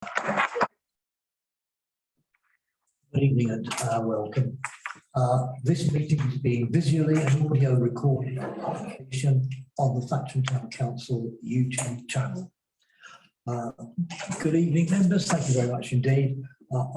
Good evening and welcome. This meeting is being visually and audio recorded on publication on the Thatcham Town Council YouTube channel. Good evening, members. Thank you very much indeed.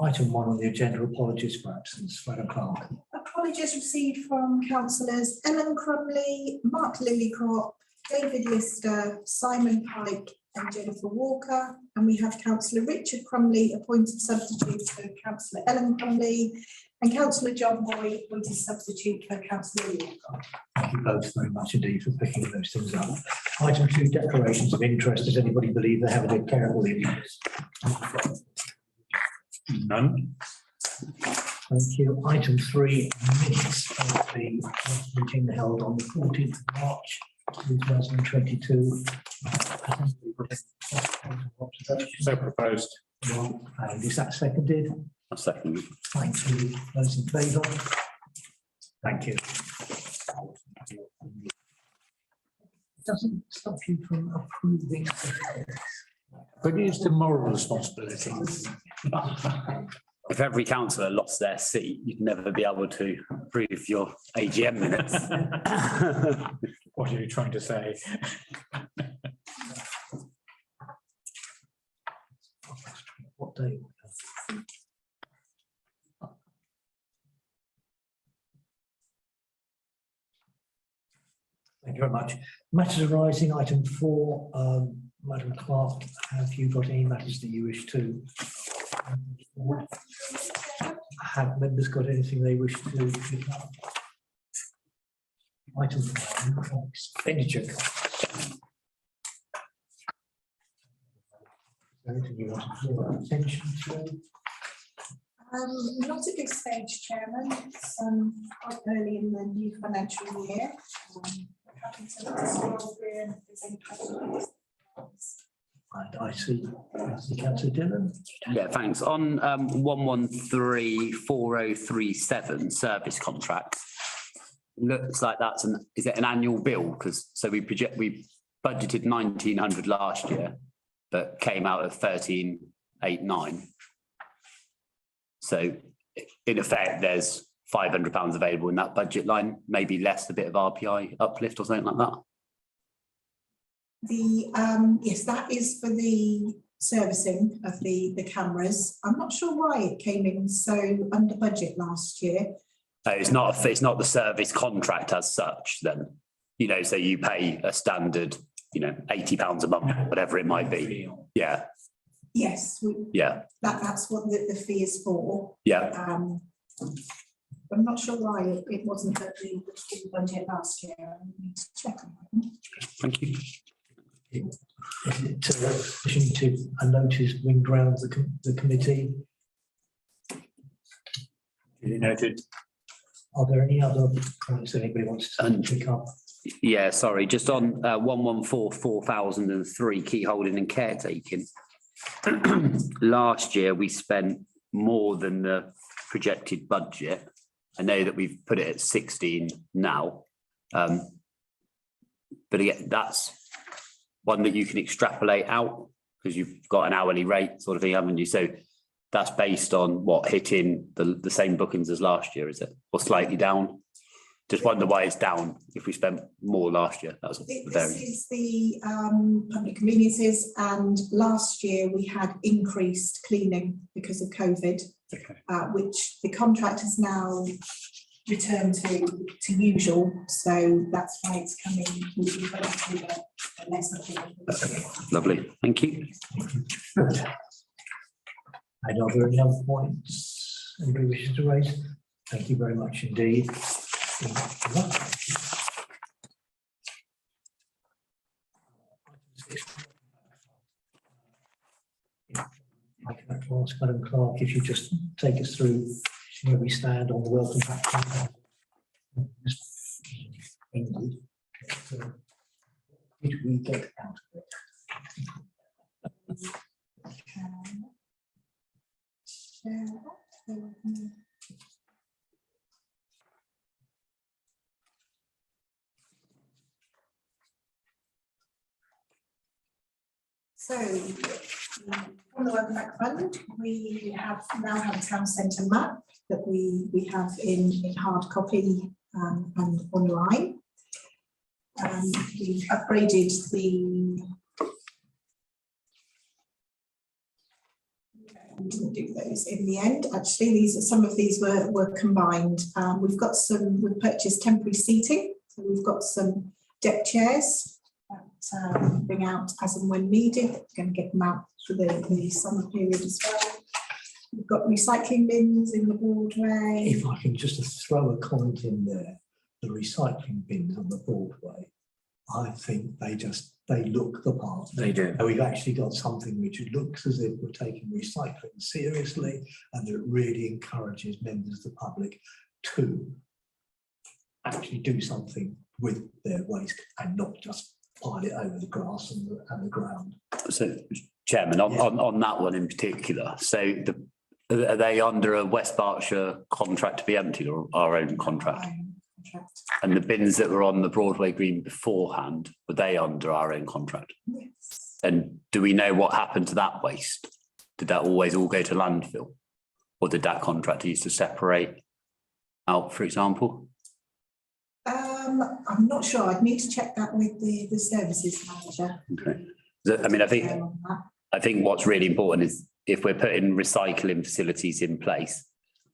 Item 1 on the agenda, apologies for absence. Madam Clerk. Apologies received from councillors Ellen Crumley, Mark Lillycrop, David Lister, Simon Pike and Jennifer Walker. And we have Councillor Richard Crumley, appointed substitute for Councillor Ellen Crumley, and Councillor John Boyd, appointed substitute for Councillor Walker. Thank you both very much indeed for picking those things up. Item 2, declarations of interest. Does anybody believe they have a declarable interest? None. Thank you. Item 3, minutes of the meeting held on the 14th of March 2022. So proposed. And is that seconded? A second. Thank you. Those in favour? Thank you. Doesn't stop you from approving. But it's the moral responsibility. If every councillor lost their seat, you'd never be able to approve your AGM minutes. What are you trying to say? What day? Thank you very much. Matters arising, item 4. Madam Clerk, have you got any matters that you wish to? Have members got anything they wish to pick up? Item 5, expenditure costs. Anything you want to draw attention to? Not at this stage, Chairman. It's quite early in the new financial year. Happy to scroll through and if there's any questions. And I see Councillor Dillon. Yeah, thanks. On 1134037 service contract, looks like that's is it an annual bill? Because so we budgeted 1,900 last year, but came out of 1,389. So in effect, there's £500 available in that budget line, maybe less a bit of RPI uplift or something like that. Yes, that is for the servicing of the cameras. I'm not sure why it came in so under budget last year. It's not the service contract as such then, so you pay a standard, £80 a month, whatever it might be. Yeah. Yes. Yeah. That's what the fee is for. Yeah. I'm not sure why it wasn't at the full budget last year. I need to check on that. Thank you. Is it to a notice winged round the committee? Noted. Are there any other points that anybody wants to pick up? Yeah, sorry, just on 1144003 key holding and caretaking. Last year we spent more than the projected budget. I know that we've put it at 16 now, but again, that's one that you can extrapolate out because you've got an hourly rate sort of thing, haven't you? So that's based on what, hitting the same bookings as last year, is it? Or slightly down? Just wonder why it's down if we spent more last year. That's this is the public conveniences, and last year we had increased cleaning because of COVID, which the contract has now returned to usual. So that's why it's coming with a less of lovely. Thank you. Good. And are there any other points anybody wishes to raise? Thank you very much indeed. I can ask Madam Clerk if you just take us through where we stand on the welcome back. Did we get out of it? So, on the welcome Welcome Back Fund, we now have a town centre map that we have in hard copy and online. We've upgraded the. We didn't do those in the end. Actually, some of these were combined. We've purchased temporary seating, so we've got some deck chairs that bring out as and when needed. We're going to get them out for the summer period as well. We've got recycling bins in the Broadway. If I can just throw a comment in there, the recycling bins on the Broadway, I think they look the part. They do. And we've actually got something which looks as if we're taking recycling seriously, and that really encourages members of the public to actually do something with their waste and not just pile it over the grass and the ground. So, Chairman, on that one in particular, so are they under a West Berkshire contract to be emptied or our own contract? And the bins that were on the Broadway Green beforehand, were they under our own contract? Yes. And do we know what happened to that waste? Did that always all go to landfill? Or did that contractor used to separate out, for example? I'm not sure. I'd need to check that with the services manager. Okay. I mean, I think what's really important is if we're putting recycling facilities in place,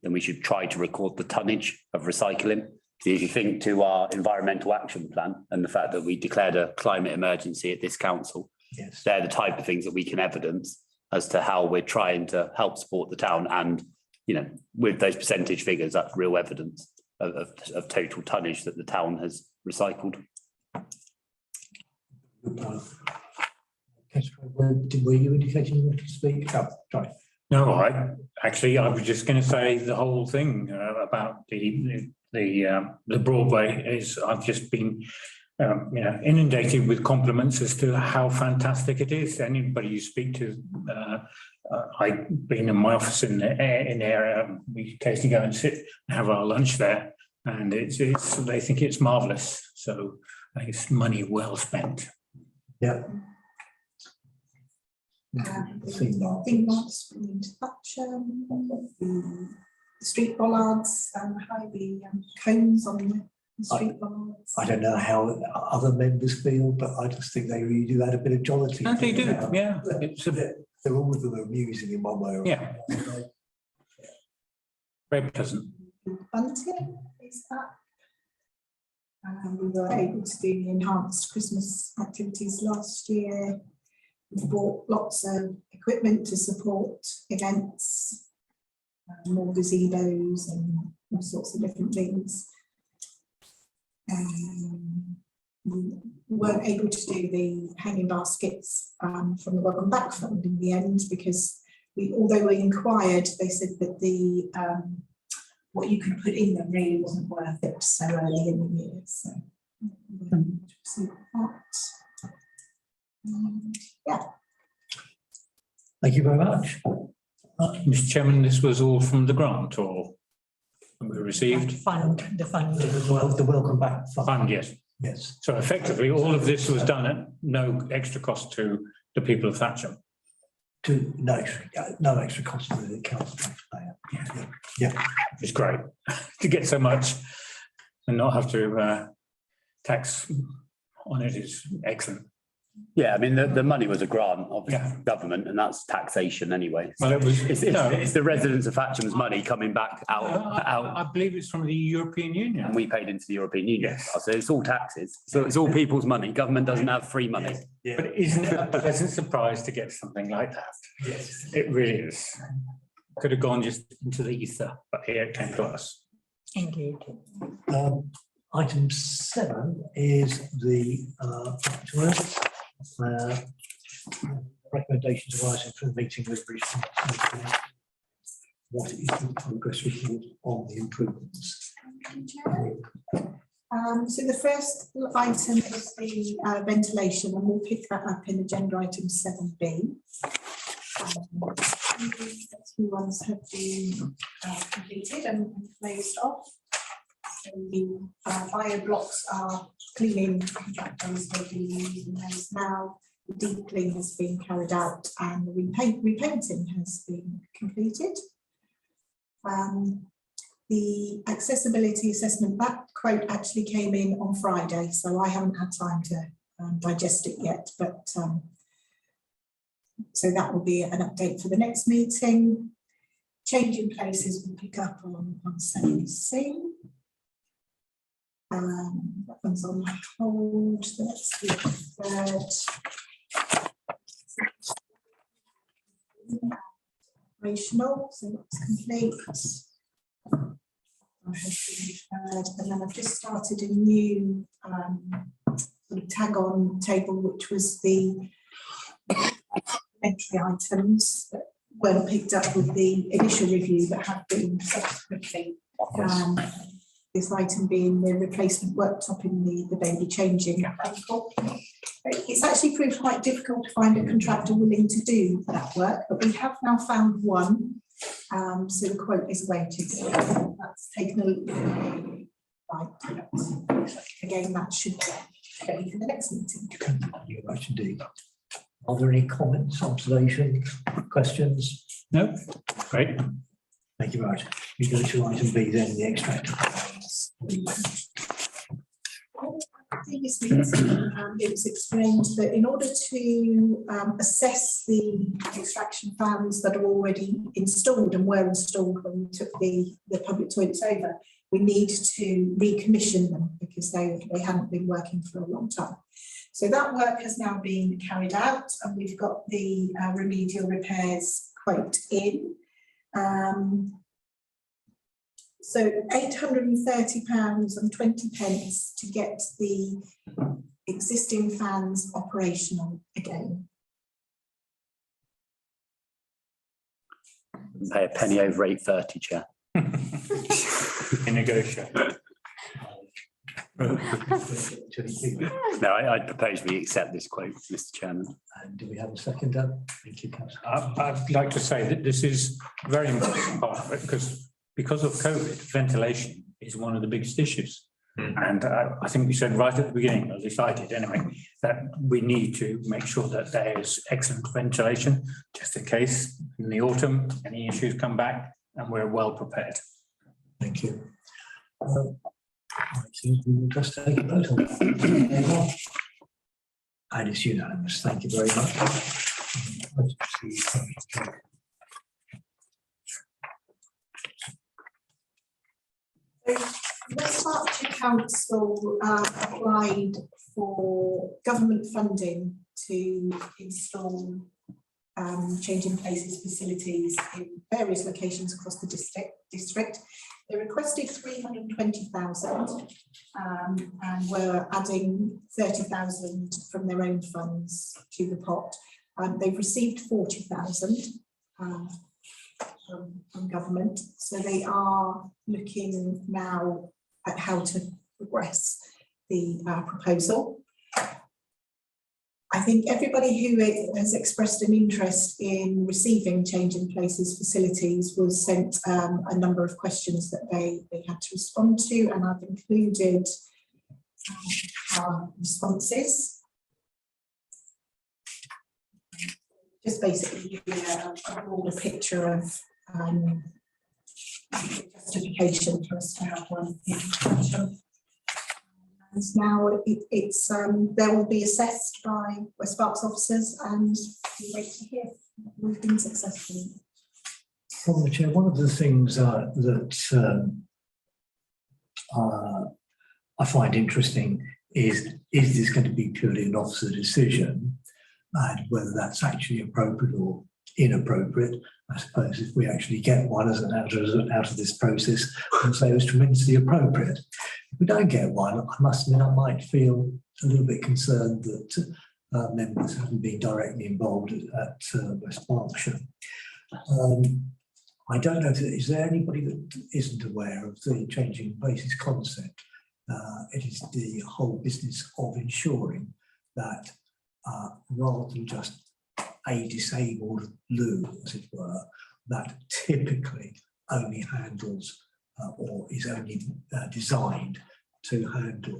then we should try to record the tonnage of recycling. If you think to our environmental action plan and the fact that we declared a climate emergency at this council, Yes. they're the type of things that we can evidence as to how we're trying to help support the town. And, you know, with those percentage figures, that's real evidence of total tonnage that the town has recycled. Were you indicating you wanted to speak? Oh, sorry. No, I was just going to say the whole thing about the Broadway is I've just been inundated with compliments as to how fantastic it is. Anybody you speak to, I've been in my office in the area. We occasionally go and sit and have our lunch there, and they think it's marvellous. So I think it's money well spent. Yeah. Theme marks into Thatcham, the street bollards, the cones on the street bollards. I don't know how other members feel, but I just think they really do add a bit of jollity. And they do, yeah. They're all of them amusing in one way or Yeah. another. Very pleasant. Bunting is up. We were able to do the enhanced Christmas activities last year. We've bought lots of equipment to support events, more gazebos and all sorts of different things. We weren't able to do the hanging baskets from the Welcome Back Fund in the end because although we inquired, they said that the what you could put in them really wasn't worth it so early in the year. So yeah. Thank you very much. Mr. Chairman, this was all from the grant or we received? The fund. The Welcome Back Fund. Fund, yes. Yes. So effectively, all of this was done at no extra cost to the people of Thatcham. No extra cost to the council taxpayer. Yeah. It's great to get so much and not have to tax on it is excellent. Yeah, I mean, the money was a grant of Yeah. government and that's taxation anyway. Well, it was, It's the residents of Thatcham's money coming back out. I believe it's from the European Union. And we paid into the European Union. Yes. So it's all taxes. So it's all people's money. Government doesn't have free money. But isn't it a pleasant surprise to get something like that? Yes. It really is. Could have gone just into the ether, but here it came to us. Indeed. Item 7 is the recommendations arising from the meeting with British. What is the progress report on the improvements? So the first item is the ventilation, and we'll pick that up in agenda item 7B. Few ones have been completed and closed off. So the bio blocks are cleaning contractors will be using those now. The deep clean has been carried out and the repainting has been completed. The accessibility assessment, that quote actually came in on Friday, so I haven't had time to digest it yet, but so that will be an update for the next meeting. Changing places will pick up on 7C. That one's on hold. That's the third. Operational, so that's complete. And then I've just started a new sort of tag-on table, which was the entry items that weren't picked up with the initial review but have been subsequently. This item being the replacement worktop in the baby changing. It's actually proved quite difficult to find a contractor willing to do that work, but we have now found one. So the quote is awaited. That's taken a right. Again, that should be ready for the next meeting. You're right indeed. Are there any comments, observations, questions? No, great. Thank you very much. We go to item B then, the extract. Previous meeting, it was explained that in order to assess the extraction fans that are already installed and were installed when we took the public toilets over, we need to recommission them because they hadn't been working for a long time. So that work has now been carried out and we've got the remedial repairs quote in. So £830.20 to get the existing fans operational again. Pay a penny over 8.30, Chair. In negotiate. No, I propose we accept this quote, Mr. Chairman. And do we have a second? Thank you, Councillor. I'd like to say that this is a very important part of it because of COVID, ventilation is one of the biggest issues. And I think we said right at the beginning, or decided anyway, that we need to make sure that there is excellent ventilation, just in case in the autumn, any issues come back and we're well prepared. Thank you. I think we will just take a vote on that. And it's unanimous. Thank you very much. West Berkshire Council applied for government funding to install changing places facilities in various locations across the district. They requested 320,000 and were adding 30,000 from their own funds to the pot. They've received 40,000 from government, so they are looking now at how to progress the proposal. I think everybody who has expressed an interest in receiving changing places facilities was sent a number of questions that they had to respond to, and I've included our responses. Just basically giving a broader picture of justification for us to have one in Thatcham. And now it's they will be assessed by West Berks officers and we wait to hear if we've been successful. From the Chair, one of the things that I find interesting is this going to be purely an officer decision, and whether that's actually appropriate or inappropriate. I suppose if we actually get one as an out of this process, we'll say it was tremendously appropriate. If we don't get one, I must admit I might feel a little bit concerned that members haven't been directly involved at West Berkshire. I don't know, is there anybody that isn't aware of the changing places concept? It is the whole business of ensuring that rather than just a disabled loo, as it were, that typically only handles or is only designed to handle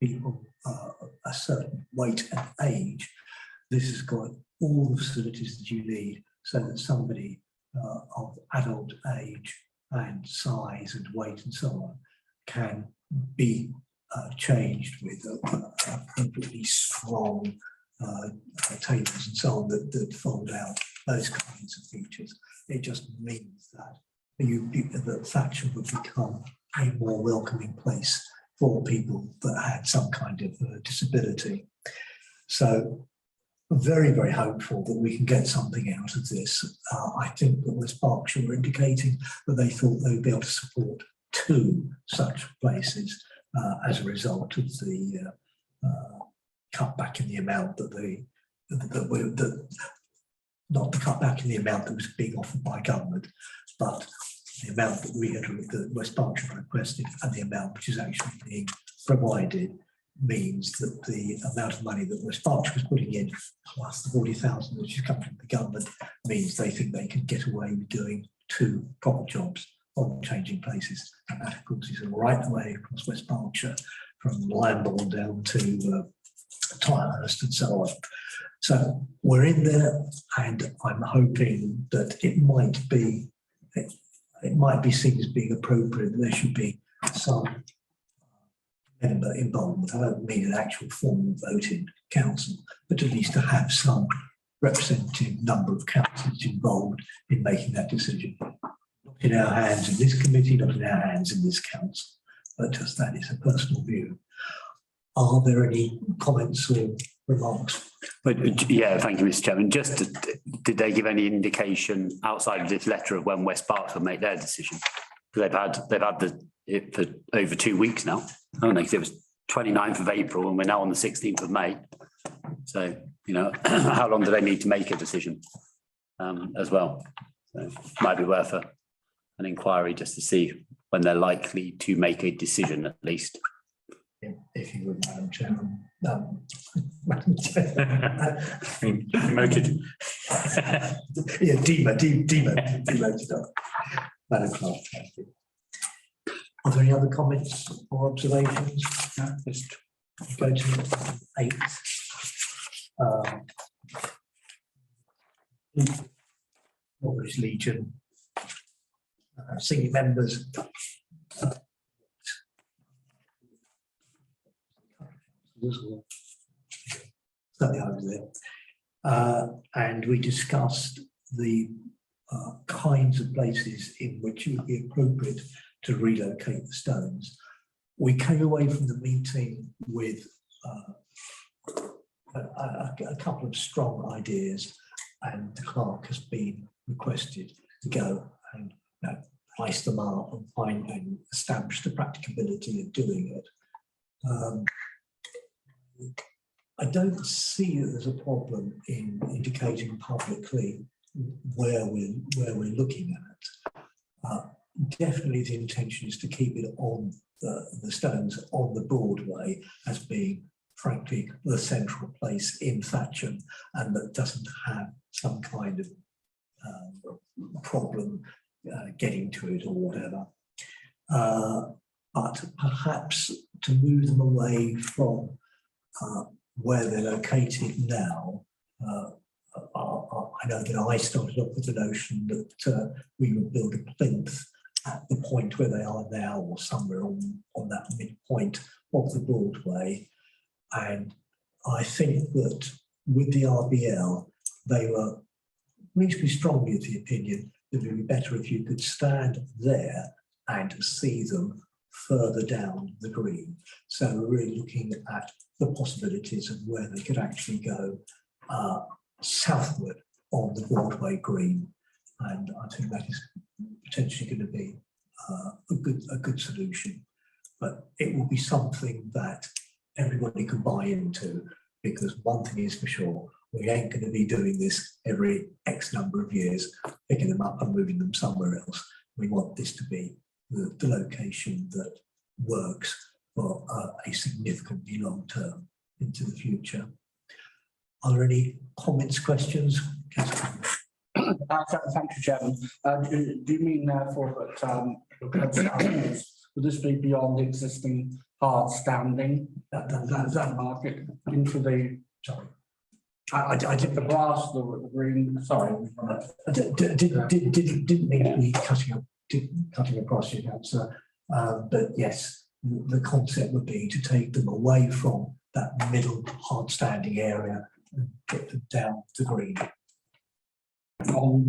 people a certain weight and age, this has got all the facilities that you need so that somebody of adult age and size and weight and so on can be changed with appropriately strong tables and so on that fold out, those kinds of features. It just means that that Thatcham would become a more welcoming place for people that had some kind of disability. So very, very hopeful that we can get something out of this. I think that West Berkshire were indicating that they thought they would be able to support 2 such places as a result of the cutback in the amount that not the cutback in the amount that was being offered by government, but the amount that West Berkshire requested and the amount which is actually being provided means that the amount of money that West Berkshire was putting in, plus the 40,000 which is coming from the government, means they think they can get away with doing 2 proper jobs on changing places. And that, of course, is right the way across West Berkshire, from Lambourne down to Tilehurst and so on. So we're in there, and I'm hoping that it might be seen as being appropriate that there should be some member involvement. I don't mean an actual formal vote in council, but at least to have some representative number of councillors involved in making that decision. Not in our hands in this committee, not in our hands in this council, but just that is a personal view. Are there any comments or remarks? But yeah, thank you, Mr. Chairman. Did they give any indication outside of this letter of when West Berkshire will make their decision? Because they've had it for over 2 weeks now, haven't they? Because it was 29th of April and we're now on the 16th of May. So, you know, how long do they need to make a decision as well? So it might be worth an inquiry just to see when they're likely to make a decision at least. If you would, Madam Chairman. Madam Chairman. Demoted. Yeah, demoted up. Madam Clerk, thank you. Are there any other comments or observations? No, just go to 8. Norwich Legion, senior members. Certainly over there. And we discussed the kinds of places in which it would be appropriate to relocate the stones. We came away from the meeting with a couple of strong ideas, and the clerk has been requested to go and price them up and find and establish the practicability of doing it. I don't see that there's a problem in indicating publicly where we're looking at. Definitely the intention is to keep it on the stones on the Broadway as being, frankly, the central place in Thatcham, and that doesn't have some kind of problem getting to it or whatever. But perhaps to move them away from where they're located now. I know that I started off with the notion that we would build a plinth at the point where they are now, or somewhere on that midpoint of the Broadway. And I think that with the RBL, they were reasonably strongly of the opinion that it would be better if you could stand there and see them further down the green. So we're really looking at the possibilities of where they could actually go southward on the Broadway green. And I think that is potentially going to be a good solution. But it will be something that everybody can buy into, because one thing is for sure, we ain't going to be doing this every X number of years, picking them up and moving them somewhere else. We want this to be the location that works for a significantly long term into the future. Are there any comments, questions? Thank you, Chairman. Do you mean therefore that would this be beyond the existing hard standing that market into the? Sorry. I did, The grass, the green, sorry. didn't mean to be cutting across you, Councillor. But yes, the concept would be to take them away from that middle hard standing area and get them down to green. All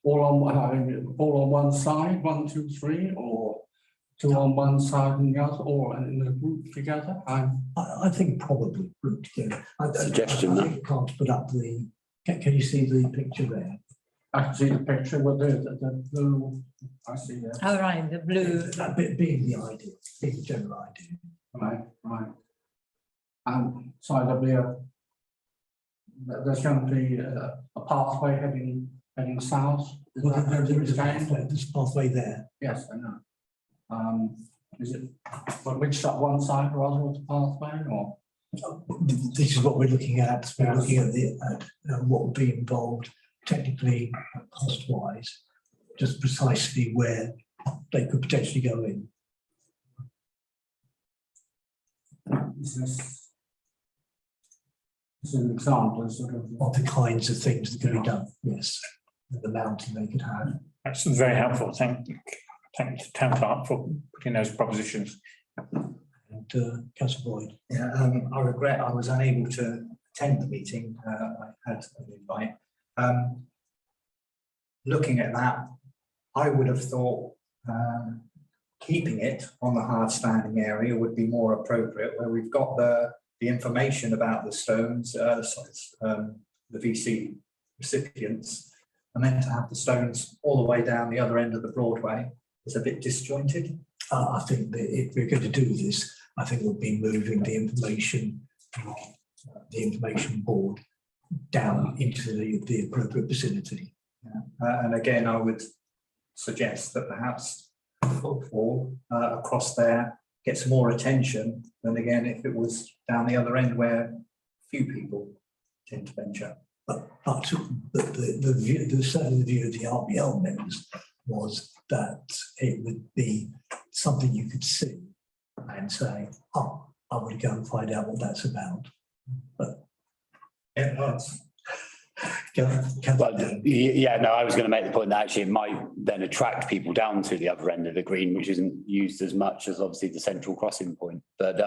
on one side, 1, 2, 3, or two on one side and the other, or in a group together? I think probably grouped together. Suggestion, I think you can't put up the, can you see the picture there? I can see the picture with the blue, I see that. All right, the blue, That bit being the idea, being the general idea. Right. So there'll be there's going to be a pathway heading south. Is Well, that there is a going? pathway, there's a pathway there. Yes, I know. Is it, but which one side rather of the pathway, or? This is what we're looking at. We're looking at what would be involved technically, cost-wise, just precisely where they could potentially go in. This is an example sort of. Of the kinds of things that can be done, yes. And the mountain they could have. That's very helpful. Thank the town clerk for putting those propositions. And Councillor Boyd. Yeah, I regret I was unable to attend the meeting. I had an invite. Looking at that, I would have thought keeping it on the hard standing area would be more appropriate, where we've got the information about the stones, the VC recipients, and then to have the stones all the way down the other end of the Broadway is a bit disjointed. I think that if we're going to do this, I think we'll be moving the information from the information board down into the appropriate vicinity. And again, I would suggest that perhaps footfall across there gets more attention than again if it was down the other end where few people tend to venture. But the view, certainly the view of the RBL members was that it would be something you could see and say, oh, I want to go and find out what that's about. But Yeah, that's Yeah, no, I was going to make the point that actually it might then attract people down to the other end of the green, which isn't used as much as obviously the central crossing point. But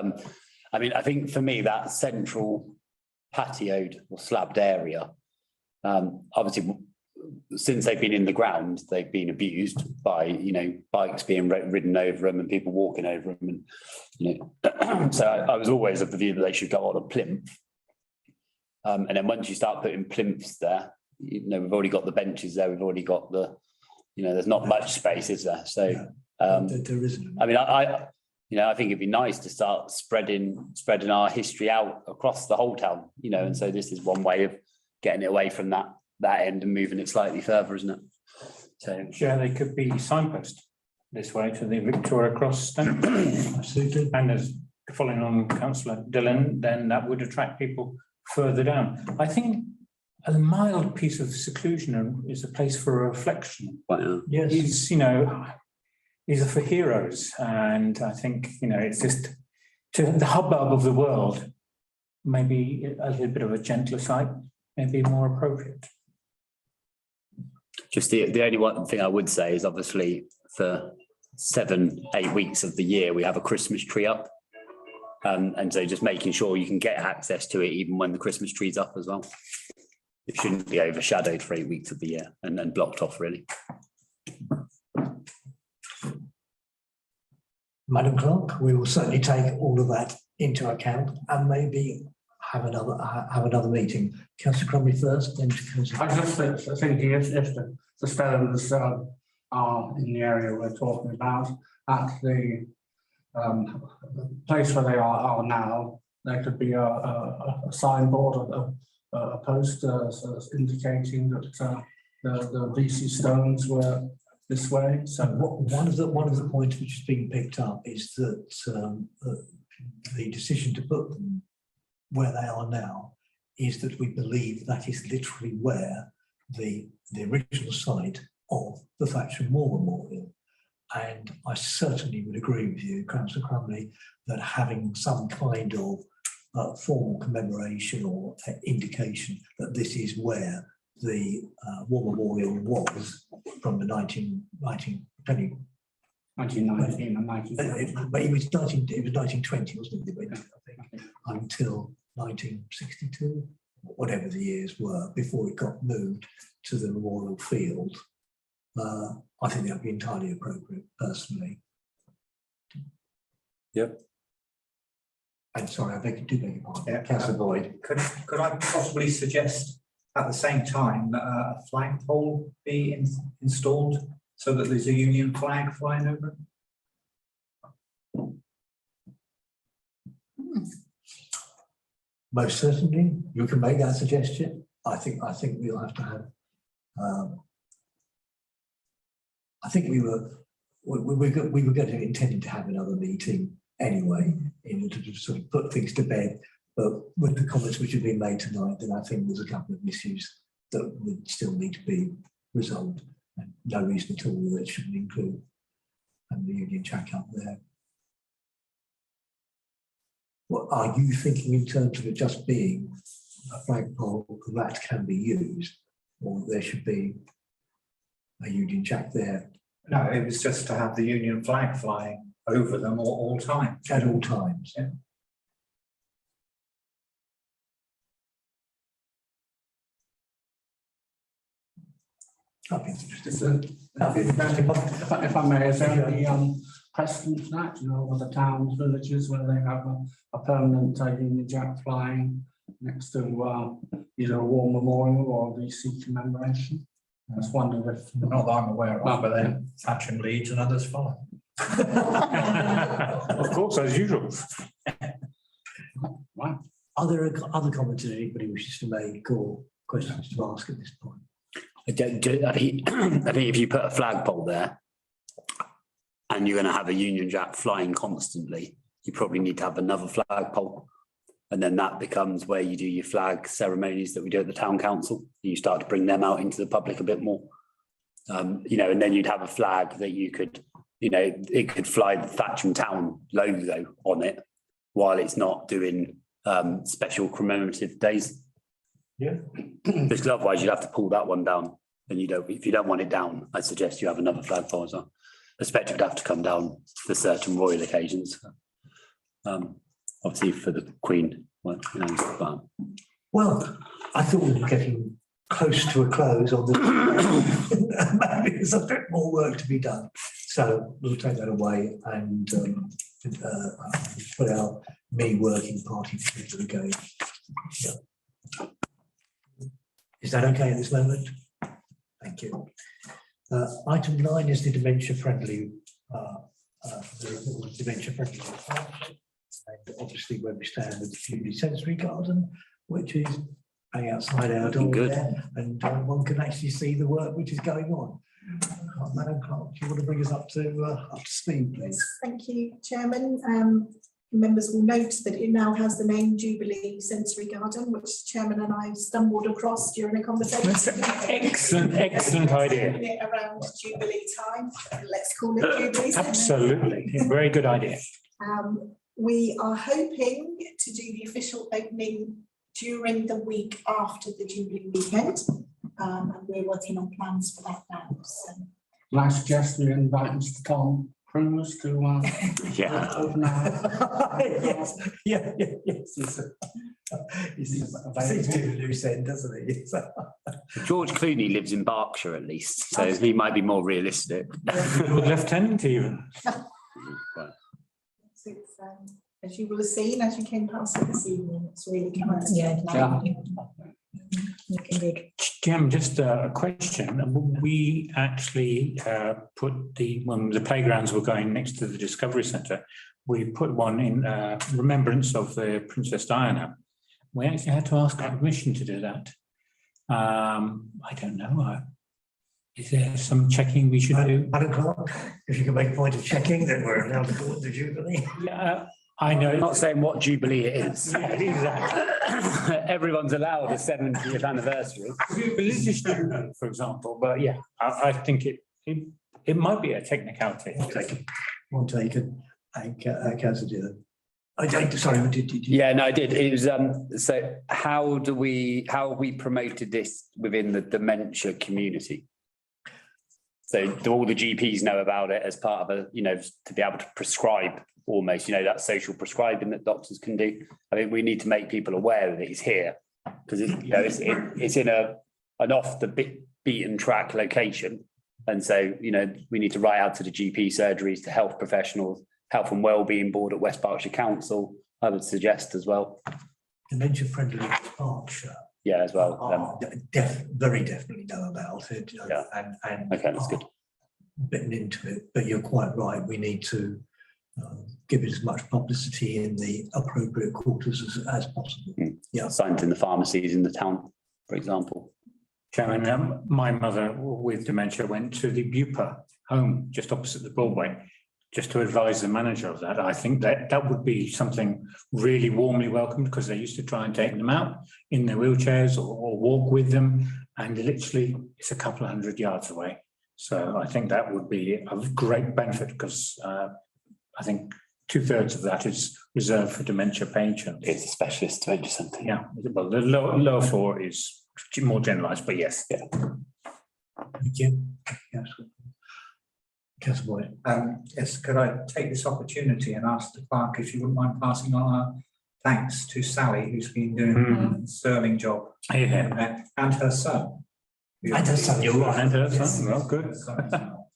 I mean, I think for me that central patioed or slabbed area, obviously since they've been in the ground, they've been abused by, you know, bikes being ridden over them and people walking over them, and you know, so I was always of the view that they should go on a plinth. And then once you start putting plinths there, you know, we've already got the benches there, we've already got the, you know, there's not much space, is there? So, there isn't. I mean, you know, I think it'd be nice to start spreading our history out across the whole town, you know, and so this is one way of getting it away from that end and moving it slightly further, isn't it? So, Yeah, they could be signposted this way to the Victoria Cross stand. Absolutely. And as following on Councillor Dillon, then that would attract people further down. I think a mild piece of seclusion is a place for reflection. Yes. These, you know, these are for heroes, and I think, you know, it's just to the hubbub of the world. Maybe a little bit of a gentler side may be more appropriate. just the only one thing I would say is obviously for 7-8 weeks of the year, we have a Christmas tree up. And so just making sure you can get access to it even when the Christmas tree's up as well. It shouldn't be overshadowed for 8 weeks of the year and then blocked off really. Madam Clerk, we will certainly take all of that into account and maybe have another meeting. Councillor Crumley first, then Councillor. I just thinking if the stones are in the area we're talking about, at the place where they are now, there could be a signboard, a poster indicating that the VC stones were this way. So One of the points which is being picked up is that the decision to put them where they are now is that we believe that is literally where the original site of the Thatcham War Memorial. And I certainly would agree with you, Councillor Crumley, that having some kind of formal commemoration or indication that this is where the war memorial was from the 1919. 1919 and 1920. But it was 1920, wasn't it? I think, until 1962, whatever the years were, before it got moved to the memorial field. I think that would be entirely appropriate, personally. Yep. And sorry, I beg your pardon, Yeah, Councillor Boyd. Could I possibly suggest at the same time that a flagpole be installed so that there's a Union flag flying over it? Most certainly, you can make that suggestion. I think we'll have to have. I think we were going to intending to have another meeting anyway, in order to sort of put things to bed. But with the comments which have been made tonight, then I think there's a couple of issues that would still need to be resolved. And no reason at all that it shouldn't include the Union Jack up there. What are you thinking in terms of it just being a flagpole that can be used, or there should be a Union Jack there? No, it was just to have the Union flag flying over them all time. At all times. Yeah. That'd be interesting. If I may, is there any precedent for that, you know, other towns, villages where they have a permanent Union Jack flying next to either a war memorial or a VC commemoration? I just wondered if. Not that I'm aware of, but then Thatcham leads and others follow. Of course, as usual. Right. Are there other comments that anybody wishes to make or questions to ask at this point? I think if you put a flagpole there and you're going to have a Union Jack flying constantly, you probably need to have another flagpole. And then that becomes where you do your flag ceremonies that we do at the town council. You start to bring them out into the public a bit more. You know, and then you'd have a flag that you could, you know, it could fly the Thatcham Town logo on it while it's not doing special commemorative days. Yeah. Because otherwise you'd have to pull that one down. And you don't, if you don't want it down, I suggest you have another flagpole as well. I expect it would have to come down for certain royal occasions. Obviously for the Queen. Well, you know, but Well, I thought we were getting close to a close on this. Maybe there's a bit more work to be done. So we'll take that away and put our mini working party together again. Yeah. Is that okay at this moment? Thank you. Item 9 is the dementia-friendly. Dementia-friendly. And obviously, where we stand with the Jubilee Sensory Garden, which is outside our door Good. there, and one can actually see the work which is going on. Madam Clerk, do you want to bring us up to speed, please? Thank you, Chairman. Members will note that it now has the name Jubilee Sensory Garden, which the Chairman and I stumbled across during a conversation. Excellent idea. Around Jubilee time, let's call it Jubilee Sensory. Absolutely, very good idea. We are hoping to do the official opening during the week after the Jubilee weekend, and we're working on plans for that now. So. Can I suggest we invite Mr. Tom Cruise to yeah. open our. Yes, yes. He seems to be a loose end, doesn't he? George Clooney lives in Berkshire at least, so he might be more realistic. Lord Lieutenant even. It's, as you will have seen, as you came past it this evening, it's really coming to Yeah. Yeah. Looking good. Jim, just a question. We actually put when the playgrounds were going next to the Discovery Centre, we put one in remembrance of the Princess Diana. We actually had to ask permission to do that. I don't know. Is there some checking we should do? Madam Clerk, if you can make a point of checking, then we're allowed to call it the Jubilee. Yeah, I know. I'm not saying what Jubilee it is. Yeah, exactly. Everyone's allowed a 70th anniversary. Religious Jubilee, for example, but yeah, I think it might be a technicality. One taken. Councillor Dillon. Sorry, did you? Yeah, no, I did. It was, so how have we promoted this within the dementia community? So do all the GPs know about it as part of a, to be able to prescribe almost, that social prescribing that doctors can do? I think we need to make people aware that it's here because it's in an off the beaten track location. And so, we need to write out to the GP surgeries, to health professionals, Health and Wellbeing Board at West Berkshire Council, I would suggest as well. Dementia Friendly Berkshire. Yeah, as well. Very definitely know about it. Yeah. And Okay, that's good. Bitten into it, but you're quite right. We need to give it as much publicity in the appropriate quarters as possible. Yeah. Signs in the pharmacies in the town, for example. Chairman, my mother with dementia went to the Bupa home just opposite the Broadway, just to advise the manager of that. I think that would be something really warmly welcomed because they used to try and take them out in their wheelchairs or walk with them. And literally it's a couple of 100 yards away. So I think that would be of great benefit because I think 2/3 of that is reserved for dementia patients. It's a specialist dementia centre. Yeah, well, the lower floor is more generalised, but yes. Yeah. Thank you. Yes. Councillor Boyd. Yes, could I take this opportunity and ask the clerk if you wouldn't mind passing on our thanks to Sally, who's been doing a sterling job, Yeah. and her son. And her son, you're right. And her son, well, good. Her son as well.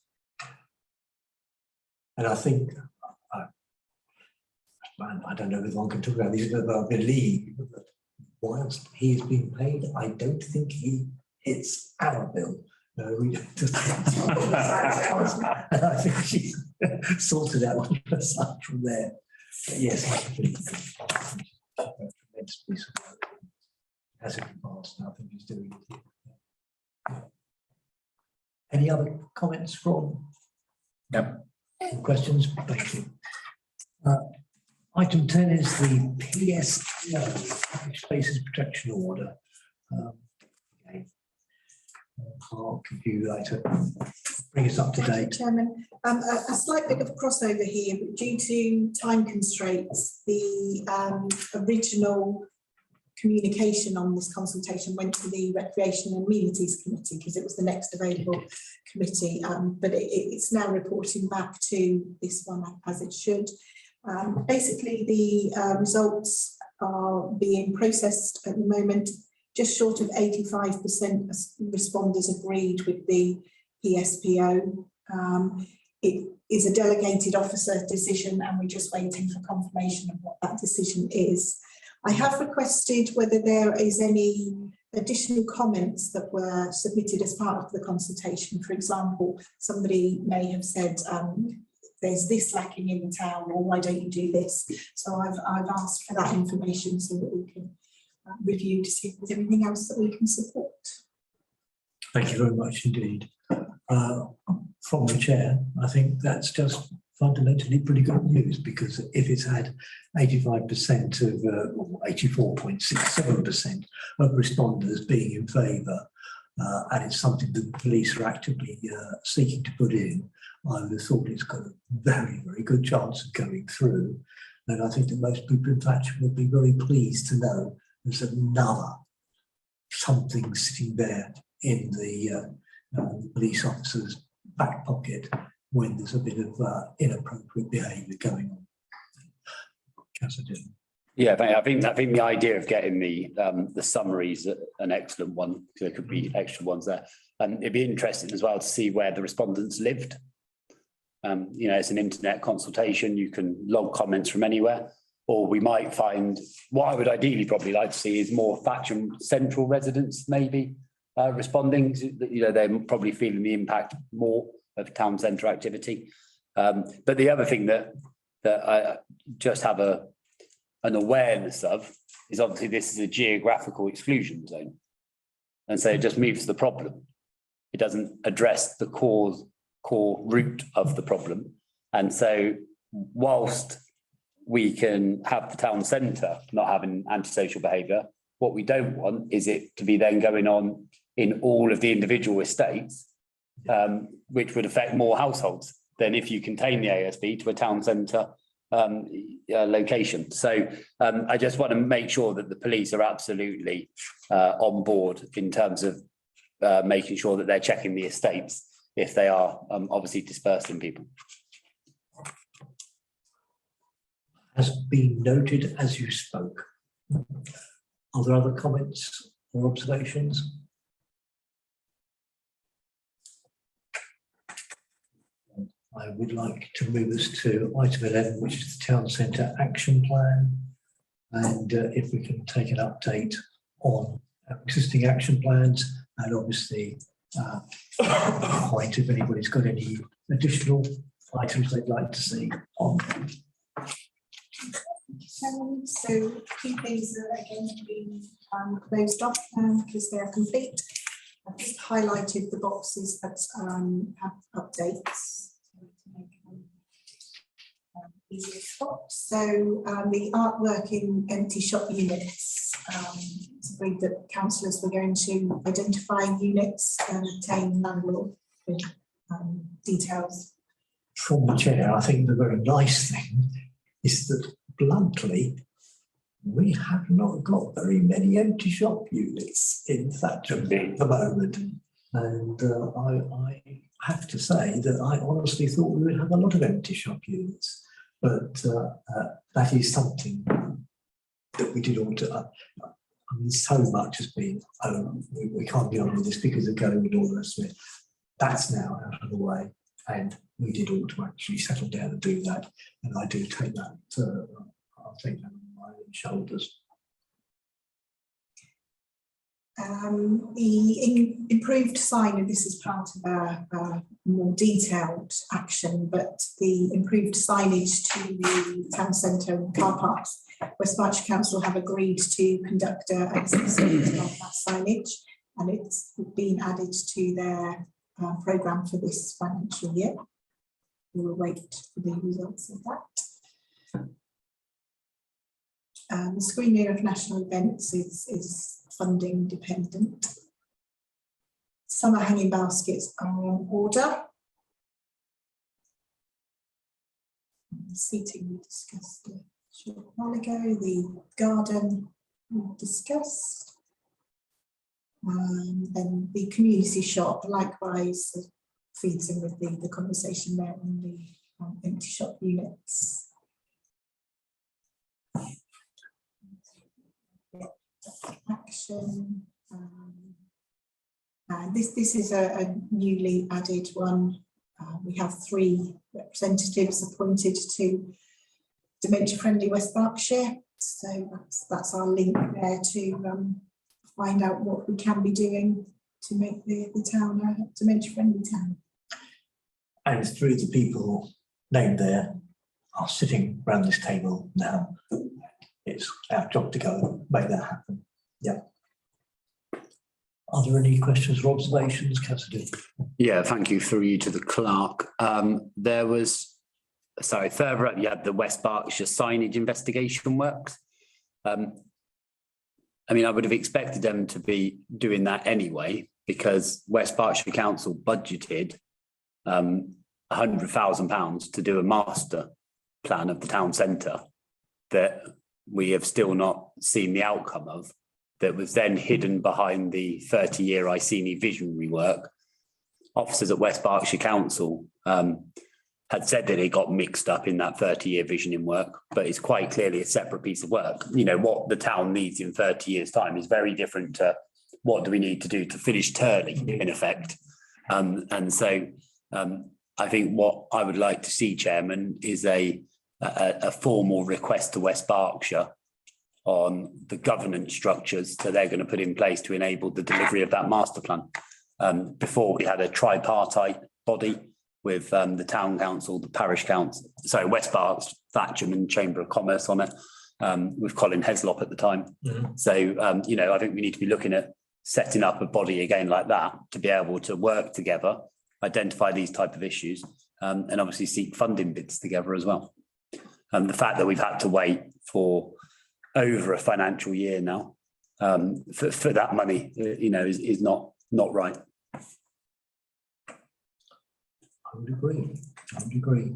And I think, I don't know if one can talk about these, but I believe that whilst he is being paid, I don't think he hits our bill. No, we don't. And I think she's sorted out one of her son from there. But yes, I think tremendous piece of work. As in the past, I think he's doing it. Any other comments from? No. Questions? Thank you. Item 10 is the PSO, Public Spaces Protection Order. Okay. Clark, if you like to bring us up to Thank you, date. Chairman. A slight bit of crossover here, but due to time constraints, the original communication on this consultation went to the Recreation and Amenities Committee because it was the next available committee, but it's now reporting back to this one as it should. Basically, the results are being processed at the moment. Just short of 85% responders agreed with the PSPO. It is a delegated officer decision and we're just waiting for confirmation of what that decision is. I have requested whether there is any additional comments that were submitted as part of the consultation. For example, somebody may have said, there's this lacking in the town, or why don't you do this? So I've asked for that information so that we can review to see if there's anything else that we can support. Thank you very much indeed. From the chair, I think that's just fundamentally pretty good news because if it's had 85% of, or 84.67% of responders being in favour, and it's something that the police are actively seeking to put in, I would have thought it's got a very, very good chance of going through. And I think that most people in Thatcham would be very pleased to know there's another something sitting there in the police officer's back pocket when there's a bit of inappropriate behaviour going on. Councillor Dillon. Yeah, I think the idea of getting the summaries an excellent one. There could be extra ones there, and it'd be interesting as well to see where the respondents lived. It's an internet consultation. You can log comments from anywhere, or we might find what I would ideally probably like to see is more Thatcham central residents maybe responding. They're probably feeling the impact more of town centre activity. But the other thing that I just have an awareness of is obviously this is a geographical exclusion zone. And so it just moves the problem. It doesn't address the core root of the problem. And so whilst we can have the town centre not having antisocial behaviour, what we don't want is it to be then going on in all of the individual estates, which would affect more households than if you contain the ASB to a town centre location. So I just want to make sure that the police are absolutely on board in terms of making sure that they're checking the estates if they are obviously dispersing people. Has been noted as you spoke. Are there other comments or observations? I would like to move us to item 11, which is the town centre action plan. And if we can take an update on existing action plans and obviously point if anybody's got any additional items they'd like to see on. So key things are again being closed off because they're complete. I've just highlighted the boxes that have updates. Easier spots. So the artwork in empty shop units, it's agreed that councillors were going to identify units and obtain landlord details. From the chair, I think the very nice thing is that bluntly, we have not got very many empty shop units in Thatcham at the moment. And I have to say that I honestly thought we would have a lot of empty shop units. But that is something that we did alter. I mean, so much has been, we can't be on with this because of going and all the rest of it. That's now out of the way. And we did ought to actually settle down and do that. And I do take that, I'll take that on my own shoulders. The improved sign, and this is part of a more detailed action, but the improved signage to the town centre car parks, West Berkshire Council have agreed to conduct an assessment of that signage, and it's been added to their programme for this financial year. We will wait for the results of that. The screening of national events is funding dependent. Summer hanging baskets are on order. The seating we discussed a short while ago. The garden we discussed. Then the community shop likewise feeds in with the conversation there on the empty shop units. Action. This is a newly added one. We have 3 representatives appointed to Dementia Friendly West Berkshire. So that's our link there to find out what we can be doing to make the town a dementia friendly town. And 3 of the people named there are sitting around this table now. It's our job to go and make that happen. Yeah. Are there any questions or observations, Councillor? Yeah, thank you. Through you to the clerk. There was, sorry, further up, you had the West Berkshire signage investigation works. I mean, I would have expected them to be doing that anyway, because West Berkshire Council budgeted £100,000 to do a master plan of the town centre that we have still not seen the outcome of, that was then hidden behind the 30-year Iceni visionary work. Officers at West Berkshire Council had said that it got mixed up in that 30-year visioning work, but it's quite clearly a separate piece of work. You know, what the town needs in 30 years' time is very different to what do we need to do to finish Turley, in effect. And so I think what I would like to see, Chairman, is a formal request to West Berkshire on the governance structures that they're going to put in place to enable the delivery of that master plan. Before we had a tripartite body with the town council, the parish council, so West Berks, Thatcham and Chamber of Commerce on it, with Colin Heslop at the time. Mm-hmm. So, you know, I think we need to be looking at setting up a body again like that to be able to work together, identify these type of issues, and obviously seek funding bids together as well. The fact that we've had to wait for over a financial year now for that money, you know, is not right. I would agree. I would agree.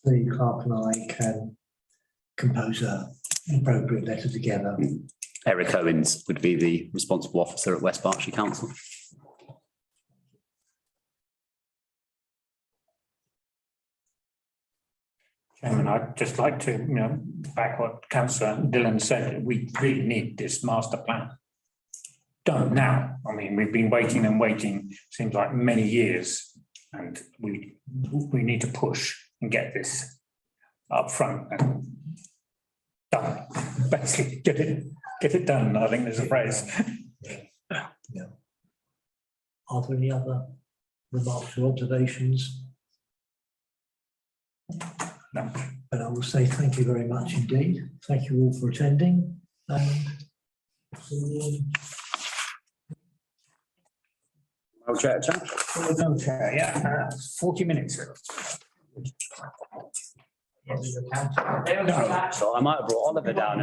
the clerk and I can compose an appropriate letter together. Eric Owens would be the responsible officer at West Berkshire Council. Chairman, I'd just like to, back what councillor Dillon said, we really need this master plan done now. I mean, we've been waiting and waiting, seems like many years, and we need to push and get this up front and done. Basically, get it done. I think there's a phrase. Yeah. Are there any other remarks or observations? No. And I will say thank you very much indeed. Thank you all for attending. Well, Chair. No, Chair, yeah, 40 minutes. So I might have brought Oliver down